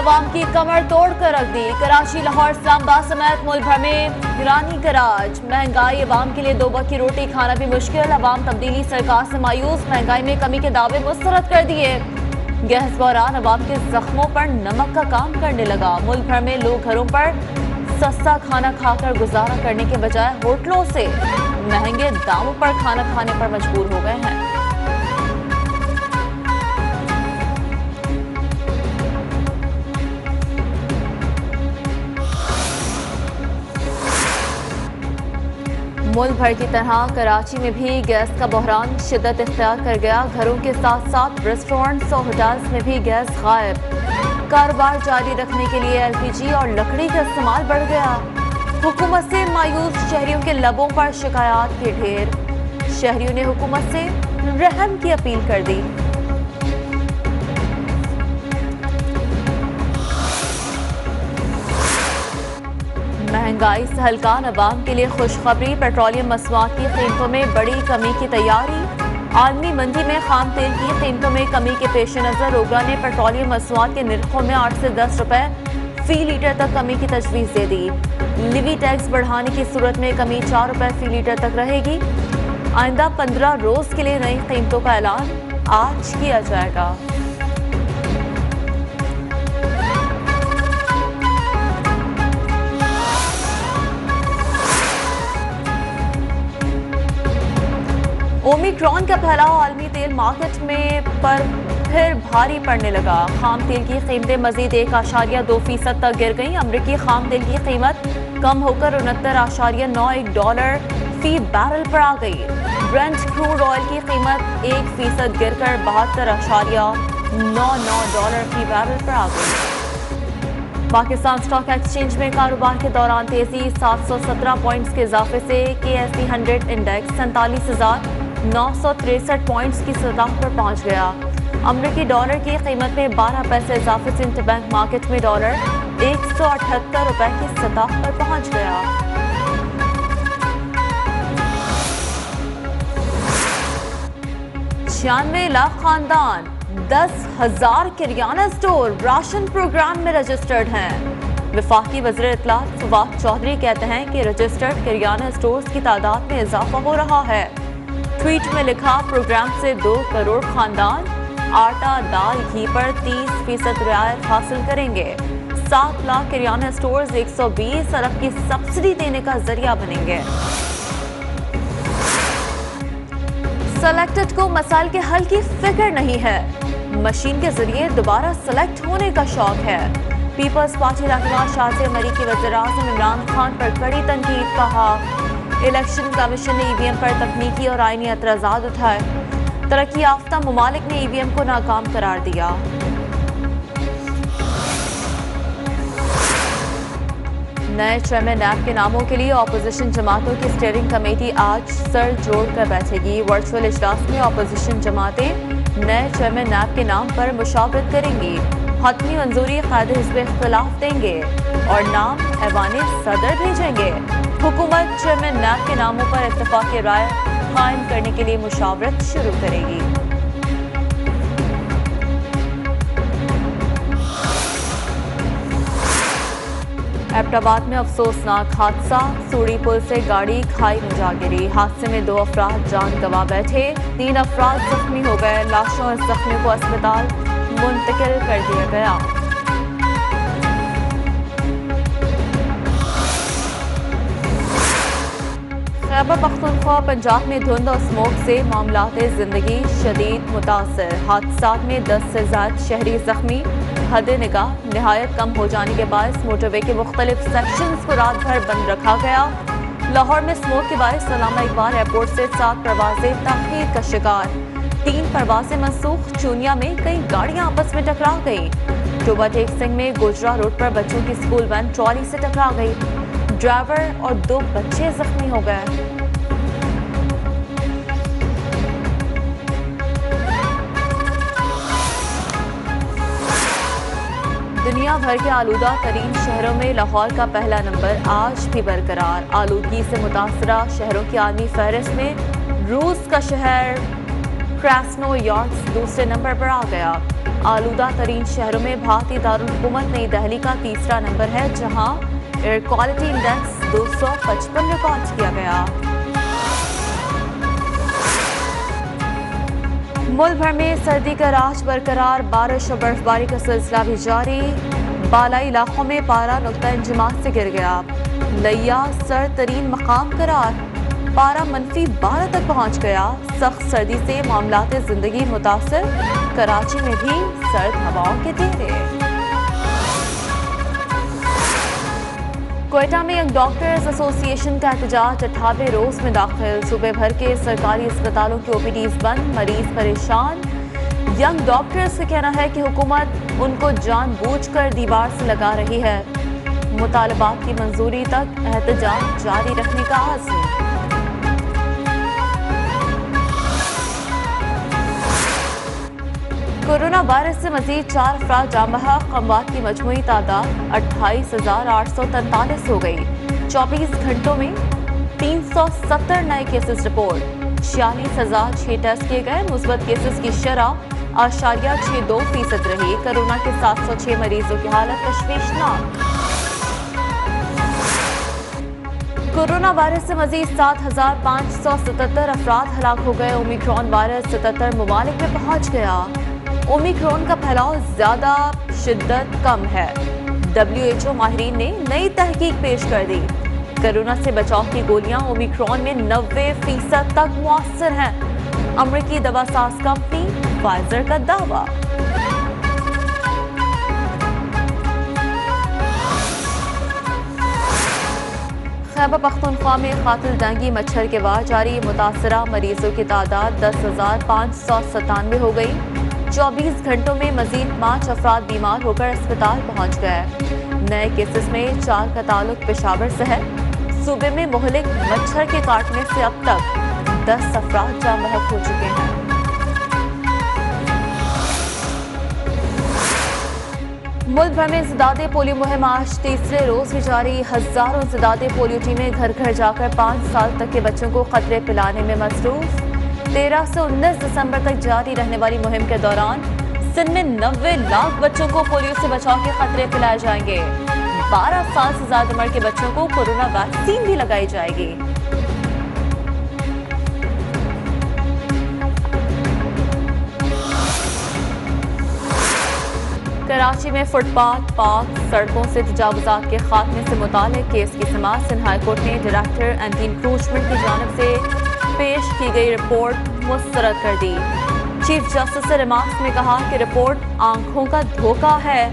अवाम की कमर तोड़ कर रख दी। कराची, लाहौर, इस्लामाबाद समेत मुल्क भर में गिरानी कराज। महंगाई अवाम के लिए दो वक्त की रोटी खाना भी मुश्किल। अवाम तब्दीली सरकार से मायूस, महंगाई में कमी के दावे मुस्तरद कर दिए। गैस बहरान अवाम के जख्मों पर नमक का काम करने लगा। मुल्क भर में लोग घरों पर सस्ता खाना खाकर गुजारा करने के बजाय होटलों से महंगे दामों पर खाना खाने पर मजबूर हो गए हैं। मुल्क भर की तरह कराची में भी गैस का बहरान शिद्दत इख्तियार कर गया। घरों के साथ साथ रेस्टोरेंट्स और होटल्स में भी गैस गायब। कारोबार जारी रखने के लिए एलपीजी और लकड़ी का इस्तेमाल बढ़ गया। हुकूमत से मायूस शहरियों के लबों पर शिकायत के ढेर। शहरियों ने हुकूमत से रहम की अपील कर दी। महंगाई से हल्कान अवाम के लिए खुशखबरी। पेट्रोलियम मसनूआत की कीमतों में बड़ी कमी की तैयारी। आलमी मंडी में खाम तेल की कीमतों में कमी के पेश नजर ओगा ने पेट्रोलियम मसनूआत के निर्खों में 8 से 10 रुपए फी लीटर तक कमी की तजवीज़ दे दी। लिवी टैक्स बढ़ाने की सूरत में कमी 4 रुपए फी लीटर तक रहेगी। आइंदा 15 रोज के लिए नई कीमतों का ऐलान आज किया जाएगा। ओमिक्रॉन का फैलाव आलमी तेल मार्केट में पर फिर भारी पड़ने लगा। खाम तेल की कीमतें मजीद 1.2% तक गिर गईं। अमरीकी खाम तेल की कीमत कम होकर $69.91 फी बैरल पर आ गई। ब्रेंट क्रूड ऑयल की कीमत 1% गिरकर $72.99 फी बैरल पर आ गई। पाकिस्तान स्टॉक एक्सचेंज में कारोबार के दौरान तेजी। 717 पॉइंट्स के इजाफे से KSE 100 इंडेक्स 47,963 पॉइंट्स की सतह पर पहुंच गया। अमरीकी डॉलर की कीमत में 12 पैसे इजाफे से इंटरबैंक मार्केट में डॉलर 178 रुपए की सतह पर पहुंच गया। 96 लाख खानदान, 10,000 किरियाना स्टोर राशन प्रोग्राम में रजिस्टर्ड हैं। वफाकी वज़ीर इत्तलात फवाद चौधरी कहते हैं कि रजिस्टर्ड किरियाना स्टोर्स की तादाद में इजाफा हो रहा है। ट्वीट में लिखा, प्रोग्राम से 2 करोड़ खानदान आटा, दाल, घी पर 30% रियायत हासिल करेंगे। 7 लाख किरियाना स्टोर्स 120 अरब की सब्सिडी देने का जरिया बनेंगे। सेलेक्टेड को मसाइल के हल की फिक्र नहीं है। मशीन के जरिए दोबारा सेलेक्ट होने का शौक है। पीपल्स पार्टी रहनुमा शाज़िया मरी की वज़ीर-ए-आज़म इमरान खान पर कड़ी तनकीद। कहा, इलेक्शन कमीशन ने EVM पर तकनीकी और आईनी एतराज़ात उठाए। तरक्की याफ्ता ममालिक ने EVM को नाकाम करार दिया। नए चेयरमैन नैब के नामों के लिए अपोजिशन जमातों की स्टीयरिंग कमेटी आज सर जोड़कर बैठेगी। वर्चुअल इजलास में अपोजिशन जमातें नए चेयरमैन नैब के नाम पर मुशावरत करेंगी। हतमी मंजूरी कायदे हिज़्ब इख्तिलाफ देंगे और नाम ऐवान सदर भेजेंगे। हुकूमत चेयरमैन नैब के नामों पर इत्तफाक़ राय कायम करने के लिए मुशावरत शुरू करेगी। एबटाबाद में अफसोसनाक हादसा। सूड़ी पुल से गाड़ी खाई में जा गिरी। हादसे में 2 अफराद जान गंवा बैठे, 3 अफराद जख्मी हो गए। लाशों और जख्मियों को अस्पताल मुंतकिल कर दिया गया। खैबर पख्तूनख्वा पंजाब में धुंध और स्मोक से मामलाते जिंदगी शदीद मुतासर। हादसात में 10 से ज़ायद शहरी जख्मी। हद निगाह नहायत कम हो जाने के बायस मोटरवे के मुख्तलिफ सेक्शंस को रात भर बंद रखा गया। लाहौर में स्मोक के बायस अल्लामा इकबाल एयरपोर्ट से 7 परवाजें ताख़ीर का शिकार। 3 परवाजें मनसूख। चूनिया में कई गाड़ियां आपस में टकरा गईं। टोबा टेक सिंह में गोजरा रोड पर बच्चों की स्कूल वैन ट्रॉली से टकरा गई। ड्राइवर और 2 बच्चे जख्मी हो गए। दुनिया भर के आलूदा तरीन शहरों में लाहौर का पहला नंबर आज भी बरकरार। आलूदगी से मुतासरा शहरों की आलमी फहरिस्त में रूस का शहर क्रास्नोयार्स्क दूसरे नंबर पर आ गया। आलूदा तरीन शहरों में भारतीय दारुल हुकूमत नई दिल्ली का तीसरा नंबर है, जहां एयर क्वालिटी इंडेक्स 255 रिकॉर्ड किया गया। मुल्क भर में सर्दी का राज बरकरार, बारिश और बर्फबारी का सिलसिला भी जारी। बालाई इलाकों में पारा नुक्ता इंजमात से गिर गया। लिया सर्द तरीन मकाम करार, पारा -12 तक पहुंच गया। सख्त सर्दी से मामलात जिंदगी मुतासर, कराची में भी सर्द हवाओं के तेरे। क्वेटा में यंग डॉक्टर्स एसोसिएशन का एहतजाज 98 रोज में दाखिल। सूबे भर के सरकारी अस्पतालों की ओपीडीज बंद, मरीज परेशान। यंग डॉक्टर्स का कहना है कि हुकूमत उनको जानबूझकर दीवार से लगा रही है। मुतालबात की मंजूरी तक एहतजाज जारी रखने का आज़म। कोरोना वायरस से मजीद 4 अफराद जाँ बहक, अमवात की मजमूई तादाद 28,843 हो गई। 24 घंटों में 370 नए केसेस रिपोर्ट, 46,006 टेस्ट किए गए। मुस्बत केसेस की शरह 0.62% रही। कोरोना के 706 मरीजों की हालत तशवीशनाक। कोरोना वायरस से मजीद 7,577 अफराद हलाक हो गए। ओमिक्रॉन वायरस 77 ममालिक में पहुंच गया। ओमिक्रॉन का फैलाव ज्यादा, शिद्दत कम है। WHO माहिरीन ने नई तहकीक पेश कर दी। कोरोना से बचाव की गोलियां ओमिक्रॉन में 90% तक मुअस्सर हैं। अमेरिकी दवासाज कंपनी फाइजर का दावा। खैबर पख्तूनख्वा में कातिल डेंगू मच्छर के वार जारी। मुतासरा मरीजों की तादाद 10,597 हो गई। 24 घंटों में मजीद 5 अफराद बीमार होकर अस्पताल पहुंच गए। नए केसेस में 4 का ताल्लुक पेशावर से है। सूबे में मुहलिक मच्छर के काटने से अब तक 10 अफराद जाँ बहक हो चुके हैं। मुल्क भर में इंसदादे पोलियो मुहिम आज तीसरे रोज भी जारी। हजारों इंसदादे पोलियो टीमें घर घर जाकर 5 साल तक के बच्चों को खतरे पिलाने में मसरूफ। 13 से 19 दिसंबर तक जारी रहने वाली मुहिम के दौरान सिंध में 90 लाख बच्चों को पोलियो से बचाव के खतरे पिलाए जाएंगे। 12 साल से ज्यादा उम्र के बच्चों को कोरोना वैक्सीन भी लगाई जाएगी। कराची में फुटपाथ, पार्क, सड़कों से तजावुजात के खात्मे से मुताल्लिक केस की समाअत सिंध हाई कोर्ट ने डायरेक्टर एंटी इंक्रोचमेंट की जानिब से पेश की गई रिपोर्ट मुस्तरद कर दी। चीफ जस्टिस ने रिमार्क्स में कहा कि रिपोर्ट आंखों का धोखा है।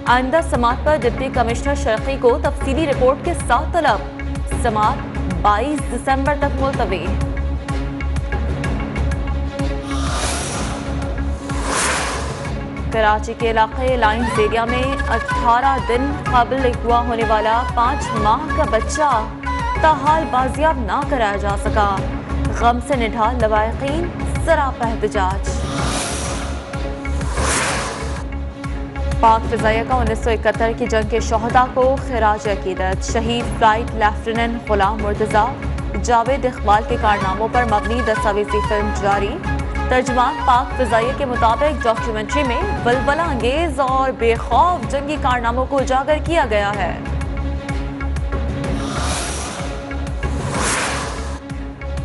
आइंदा समाअत पर डिप्टी कमिश्नर शर्की को तफसीली रिपोर्ट के साथ तलब। समाअत 22 दिसंबर तक मुलतवी। कराची के इलाके लाइन्स एरिया में 18 दिन कबल अगवा होने वाला 5 माह का बच्चा ताहाल बाजियाब ना कराया जा सका। गम से निढाल लवायकीन, सरापा एहतजाज। पाक फिजाइया का 1971 की जंग के शोहदा को खिराज अकीदत। शहीद फ्लाइट लेफ्टिनेंट गुलाम मुर्तजा जावेद इकबाल के कारनामों पर मबनी दस्तावेजी फिल्म जारी। तर्जमान पाक फिजाइया के मुताबिक डॉक्यूमेंट्री में बलबला अंगेज और बेखौफ जंगी कारनामों को उजागर किया गया है।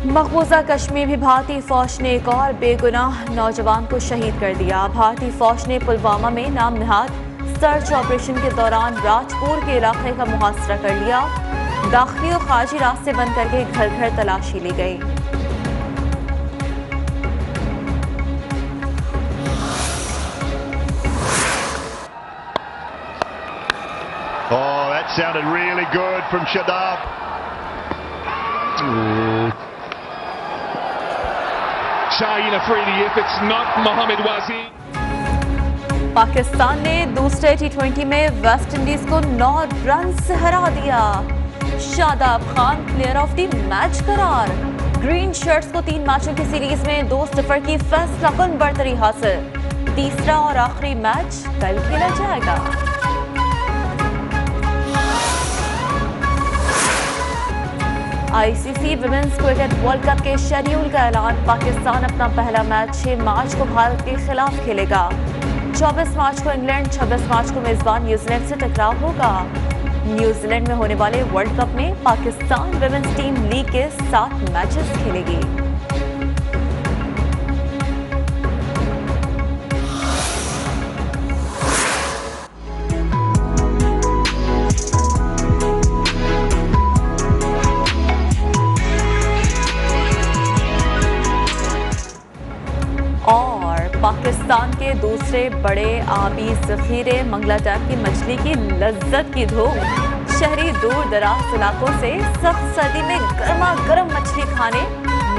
मकबूजा कश्मीर भी भारतीय फौज ने एक और बेगुनाह नौजवान को शहीद कर दिया। भारतीय फौज ने पुलवामा में नाम निहाद सर्च ऑपरेशन के दौरान राजपुर के इलाके का मुहासरा कर लिया। दाखिली और खारजी रास्ते बंद करके घर घर तलाशी ली गई। Oh, that sounded really good from Shadab. Shaheen Afridi if it's not Mohamed Wazi. Pakistan ने दूसरे T20 में वेस्ट इंडीज को 9 रन से हरा दिया। Shadab Khan player of the match करार। ग्रीन शर्ट्स को 3 मैचों की सीरीज में 2-0 की फैसलाकुन बढ़तरी हासिल। तीसरा और आखिरी मैच कल खेला जाएगा। ICC women's cricket world cup के शेड्यूल का ऐलान। पाकिस्तान अपना पहला मैच 6 मार्च को भारत के खिलाफ खेलेगा। 24 मार्च को इंग्लैंड, 26 मार्च को मेजबान न्यूजीलैंड से टकराव होगा। न्यूजीलैंड में होने वाले वर्ल्ड कप में पाकिस्तान विमेंस टीम लीग के 7 मैचेस खेलेगी। और पाकिस्तान के दूसरे बड़े आबी जखीरे मंगला डैम की मछली की लज्जत की धूम। शहरी दूर दराज इलाकों से सख्त सर्दी में गर्मा गर्म मछली खाने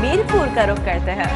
मीरपुर का रुख करते हैं।